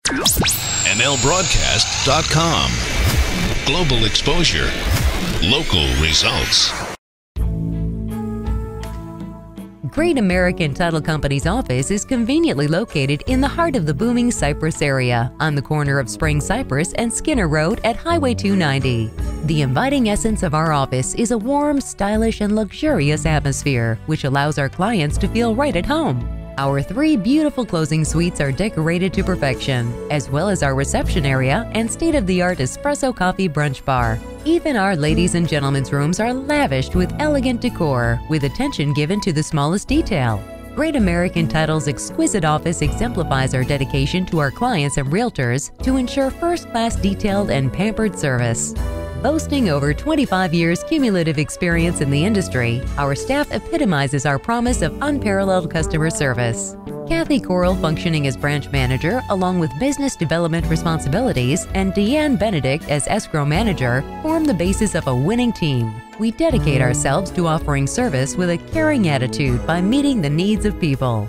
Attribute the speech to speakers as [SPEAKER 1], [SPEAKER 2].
[SPEAKER 1] MLBroadcast.com. Global exposure. Local results.
[SPEAKER 2] Great American Title Company's office is conveniently located in the heart of the booming Cypress area, on the corner of Spring Cypress and Skinner Road at Highway 290. The inviting essence of our office is a warm, stylish, and luxurious atmosphere, which allows our clients to feel right at home. Our 3 beautiful closing suites are decorated to perfection, as well as our reception area and state-of-the-art espresso coffee brunch bar. Even our ladies' and gentlemen's rooms are lavished with elegant decor, with attention given to the smallest detail. Great American Title's exquisite office exemplifies our dedication to our clients and realtors to ensure first-class detailed and pampered service. Boasting over 25 years cumulative experience in the industry, our staff epitomizes our promise of unparalleled customer service. Kathy Coral, functioning as branch manager along with business development responsibilities, and Deanne Benedict as escrow manager, form the basis of a winning team. We dedicate ourselves to offering service with a caring attitude by meeting the needs of people.